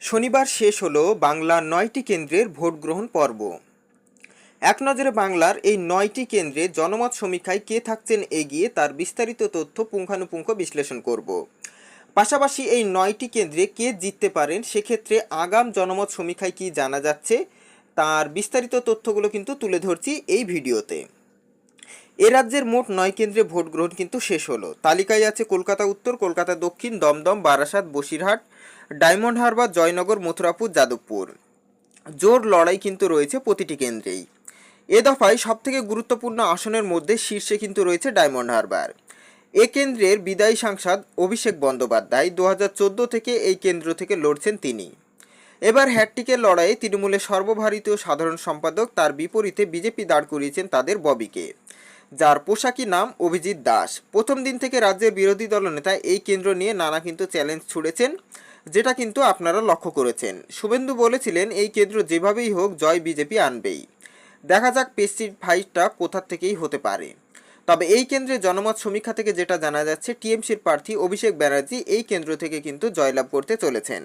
শনিবার শেষ হলো বাংলার ৯টি কেন্দ্রের ভোট গ্রহণ পর্ব। এক নজরে বাংলার এই ৯টি কেন্দ্রে জনমত সমীক্ষায় কে থাকছেন এগিয়ে তার বিস্তারিত তথ্য পুঙ্খানুপুঙ্খ বিশ্লেষণ করব। পাশাপাশি এই ৯টি কেন্দ্রে কে জিততে পারেন সেক্ষেত্রে আগাম জনমত সমীক্ষায় কি জানা যাচ্ছে তার বিস্তারিত তথ্যগুলো কিন্তু তুলে ধরছি এই ভিডিওতে। এ রাজ্যের মোট ৯ কেন্দ্রে ভোট গ্রহণ কিন্তু শেষ হলো। তালিকায় আছে কলকাতা উত্তর, কলকাতা দক্ষিণ, দমদম, বারাসাত, বসিরহাট, ডায়মন্ড হারবার, জয়নগর, মথুরাপুর, যাদবপুর। জোর লড়াই কিন্তু রয়েছে প্রতিটি কেন্দ্রেই। এ দফায় সবথেকে গুরুত্বপূর্ণ আসনের মধ্যে শীর্ষে কিন্তু রয়েছে ডায়মন্ড হারবার। এ কেন্দ্রের বিদায়ী সাংসদ অভিষেক বন্দ্যোপাধ্যায় 2014 থেকে এই কেন্দ্র থেকে লড়ছেন তিনি। এবার হ্যাটট্রিকের লড়াইয়ে তৃণমূলের সর্বভারতীয় সাধারণ সম্পাদক তার বিপরীতে বিজেপি দাঁড় করিয়েছেন তাদের ববিকে, যার পোশাকি নাম অভিজিৎ দাস। প্রথম দিন থেকে রাজ্যের বিরোধী দলনেতা এই কেন্দ্র নিয়ে নানা কিন্তু চ্যালেঞ্জ ছুড়েছেন, যেটা কিন্তু আপনারা লক্ষ্য করেছেন। শুভেন্দু বলেছিলেন এই কেন্দ্র যেভাবেই হোক জয় বিজেপি আনবেই। দেখা যাক পেস্টিড ফাইটটা কোথা থেকেই হতে পারে। তবে এই কেন্দ্রে জনমত সমীক্ষা থেকে যেটা জানা যাচ্ছে, টিএমসির প্রার্থী অভিষেক ব্যানার্জি এই কেন্দ্র থেকে কিন্তু জয়লাভ করতে চলেছেন।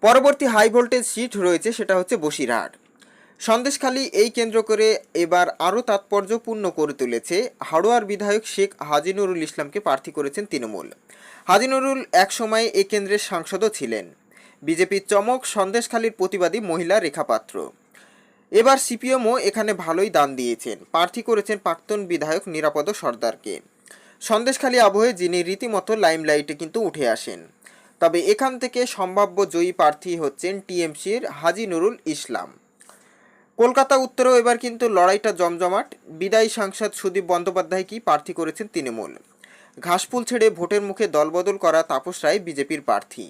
পরবর্তী হাই ভোল্টেজ সিট রয়েছে সেটা হচ্ছে বসিরহাট। সন্দেশখালী এই কেন্দ্র করে এবার আরও তাৎপর্যপূর্ণ করে তুলেছে। হাড়োয়ার বিধায়ক শেখ হাজি নুরুল ইসলামকে প্রার্থী করেছেন তৃণমূল। হাজি নুরুল এক সময় এই কেন্দ্রের সাংসদও ছিলেন। বিজেপির চমক, সন্দেশখালীর প্রতিবাদী মহিলা রেখা পাত্র। এবার সিপিএমও এখানে ভালোই দান দিয়েছেন, প্রার্থী করেছেন প্রাক্তন বিধায়ক নিরাপদ সর্দারকে। সন্দেশখালী আবহে যিনি রীতিমতো লাইমলাইটে কিন্তু উঠে আসেন। তবে এখান থেকে সম্ভাব্য জয়ী প্রার্থী হচ্ছেন টিএমসির হাজি নুরুল ইসলাম। কলকাতা উত্তরেও এবার কিন্তু লড়াইটা জমজমাট। বিদায়ী সাংসদ সুদীপ বন্দ্যোপাধ্যায়কেই প্রার্থী করেছেন তৃণমূল। ঘাসফুল ছেড়ে ভোটের মুখে দলবদল করা তাপস রায় বিজেপির প্রার্থী।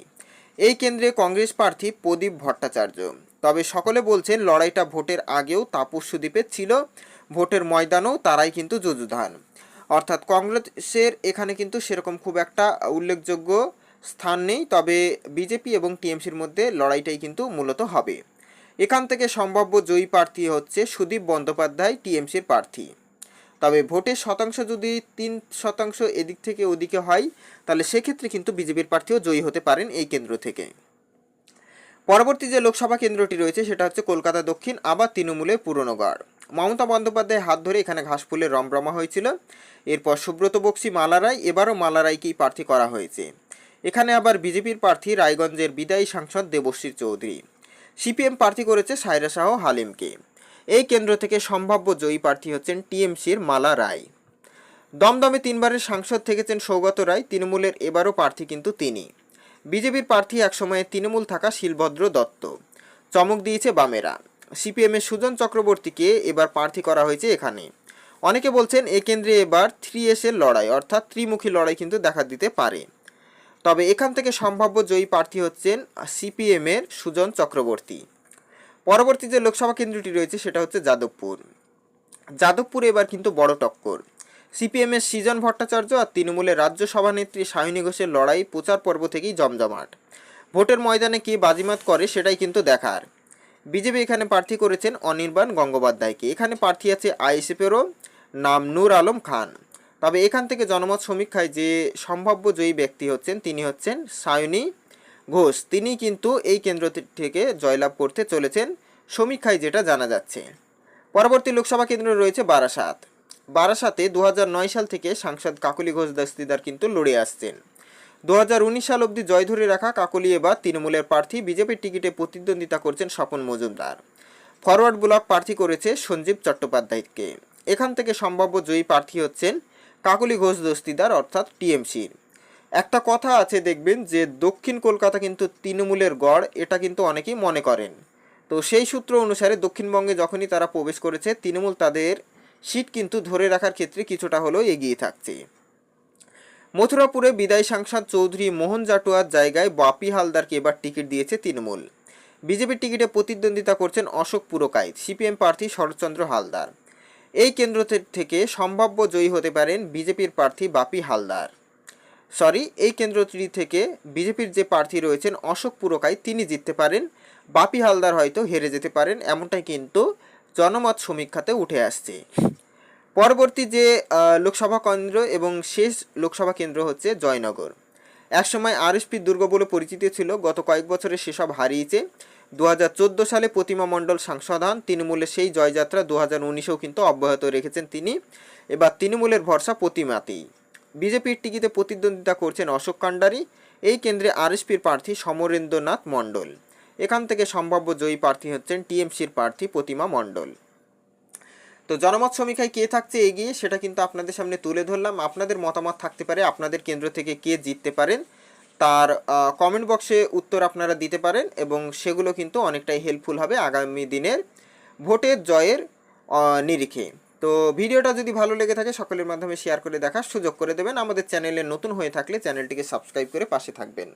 এই কেন্দ্রে কংগ্রেস প্রার্থী প্রদীপ ভট্টাচার্য। তবে সকলে বলছেন লড়াইটা ভোটের আগেও তাপস সুদীপের ছিল, ভোটের ময়দানেও তারাই কিন্তু যুযুধান। অর্থাৎ কংগ্রেসের এখানে কিন্তু সেরকম খুব একটা উল্লেখযোগ্য স্থান নেই। তবে বিজেপি এবং টিএমসির মধ্যে লড়াইটাই কিন্তু মূলত হবে। এখান থেকে সম্ভাব্য জয়ী প্রার্থী হচ্ছে সুদীপ বন্দ্যোপাধ্যায়, টিএমসির প্রার্থী। তবে ভোটের শতাংশ যদি 3% এদিক থেকে ওদিকে হয় তাহলে সেক্ষেত্রে কিন্তু বিজেপির প্রার্থীও জয়ী হতে পারেন এই কেন্দ্র থেকে। পরবর্তী যে লোকসভা কেন্দ্রটি রয়েছে সেটা হচ্ছে কলকাতা দক্ষিণ, আবার তৃণমূলের পুরনো গড়। মমতা বন্দ্যোপাধ্যায়ের হাত ধরে এখানে ঘাসফুলের রমরমা হয়েছিল। এরপর সুব্রত বক্সি, মালা রায়, এবারও মালা রায়কেই প্রার্থী করা হয়েছে। এখানে আবার বিজেপির প্রার্থী রায়গঞ্জের বিদায়ী সাংসদ দেবশ্রী চৌধুরী। সিপিএম প্রার্থী করেছে সায়রা শাহ হালিমকে। এই কেন্দ্র থেকে সম্ভাব্য জয়ী প্রার্থী হচ্ছেন টিএমসির মালা রায়। দমদমে 3বারের সাংসদ থেকেছেন সৌগত রায়, তৃণমূলের এবারও প্রার্থী কিন্তু তিনি। বিজেপির প্রার্থী একসময়ে তৃণমূল থাকা শিলভদ্র দত্ত। চমক দিয়েছে বামেরা। সিপিএমের সুজন চক্রবর্তীকে এবার প্রার্থী করা হয়েছে এখানে। অনেকে বলছেন এই কেন্দ্রে এবার 3S এর লড়াই অর্থাৎ ত্রিমুখী লড়াই কিন্তু দেখা দিতে পারে। তবে এখান থেকে সম্ভাব্য জয়ী প্রার্থী হচ্ছেন সিপিএমের সুজন চক্রবর্তী। পরবর্তী যে লোকসভা কেন্দ্রটি রয়েছে সেটা হচ্ছে যাদবপুর। যাদবপুরে এবার কিন্তু বড় টক্কর। সিপিএমের সৃজন ভট্টাচার্য আর তৃণমূলের রাজ্য সভানেত্রী সায়নী ঘোষের লড়াই প্রচার পর্ব থেকেই জমজমাট। ভোটের ময়দানে কে বাজিমাত করে সেটাই কিন্তু দেখার। বিজেপি এখানে প্রার্থী করেছেন অনির্বাণ গঙ্গোপাধ্যায়কে। এখানে প্রার্থী আছে আইএসএফেরও নাম নূর আলম খান। তবে এখান থেকে জনমত সমীক্ষায় যে সম্ভাব্য জয়ী ব্যক্তি হচ্ছেন তিনি হচ্ছেন সায়নী ঘোষ। তিনি কিন্তু এই কেন্দ্র থেকে জয়লাভ করতে চলেছেন সমীক্ষায় যেটা জানা যাচ্ছে। পরবর্তী লোকসভা কেন্দ্র রয়েছে বারাসাত। বারাসাতে 2009 সাল থেকে সাংসদ কাকলি ঘোষ দস্তিদার কিন্তু লড়ে আসছেন। 2019 সাল অবধি জয় ধরে রাখা কাকলি এবার তৃণমূলের প্রার্থী। বিজেপির টিকিটে প্রতিদ্বন্দ্বিতা করছেন স্বপন মজুমদার। ফরওয়ার্ড ব্লক প্রার্থী করেছে সঞ্জীব চট্টোপাধ্যায়কে। এখান থেকে সম্ভাব্য জয়ী প্রার্থী হচ্ছেন কাকলি ঘোষ দস্তিদার অর্থাৎ টিএমসির। একটা কথা আছে দেখবেন যে দক্ষিণ কলকাতা কিন্তু তৃণমূলের গড়, এটা কিন্তু অনেকেই মনে করেন। তো সেই সূত্র অনুসারে দক্ষিণবঙ্গে যখনই তারা প্রবেশ করেছে তৃণমূল তাদের সিট কিন্তু ধরে রাখার ক্ষেত্রে কিছুটা হলেও এগিয়ে থাকছে। মথুরাপুরে বিদায়ী সাংসদ চৌধুরী মোহন জাটুয়ার জায়গায় বাপি হালদারকে এবার টিকিট দিয়েছে তৃণমূল। বিজেপির টিকিটে প্রতিদ্বন্দ্বিতা করছেন অশোক পুরকাইত, সিপিএম প্রার্থী শরৎচন্দ্র হালদার। এই কেন্দ্র থেকে সম্ভাব্য জয়ী হতে পারেন বিজেপির প্রার্থী বাপি হালদার। এই কেন্দ্রটি থেকে বিজেপির যে প্রার্থী রয়েছেন অশোক পুরকাইত তিনি জিততে পারেন, বাপি হালদার হয়তো হেরে যেতে পারেন, এমনটাই কিন্তু জনমত সমীক্ষাতে উঠে আসছে। পরবর্তী যে লোকসভা কেন্দ্র এবং শেষ লোকসভা কেন্দ্র হচ্ছে জয়নগর। একসময় আরএসপি দুর্গ বলে পরিচিত ছিল, গত কয়েক বছরে সেসব হারিয়েছে। 2014 সালে প্রতিমা মণ্ডল সাংসদ হন। তৃণমূলের সেই জয়যাত্রা 2019-এও কিন্তু অব্যাহত রেখেছেন তিনি। এবার তৃণমূলের ভরসা প্রতিমাতেই। বিজেপির টিকিটে প্রতিদ্বন্দ্বিতা করছেন অশোক কান্ডারি। এই কেন্দ্রে আরএসপির প্রার্থী সমরেন্দ্রনাথ মণ্ডল। এখান থেকে সম্ভাব্য জয়ী প্রার্থী হচ্ছেন টিএমসির প্রার্থী প্রতিমা মণ্ডল। তো জনমত সমীক্ষায় কে থাকছে এগিয়ে সেটা কিন্তু আপনাদের সামনে তুলে ধরলাম। আপনাদের মতামত থাকতে পারে আপনাদের কেন্দ্র থেকে কে জিততে পারেন, তার কমেন্ট বক্সে উত্তর আপনারা দিতে পারেন এবং সেগুলো কিন্তু অনেকটাই হেল্পফুল হবে আগামী দিনের ভোটের জয়ের নিরিখে। তো ভিডিওটা যদি ভালো লেগে থাকে সকলের মাধ্যমে শেয়ার করে দেখার সুযোগ করে দেবেন। আমাদের চ্যানেলে নতুন হয়ে থাকলে চ্যানেলটিকে সাবস্ক্রাইব করে পাশে থাকবেন।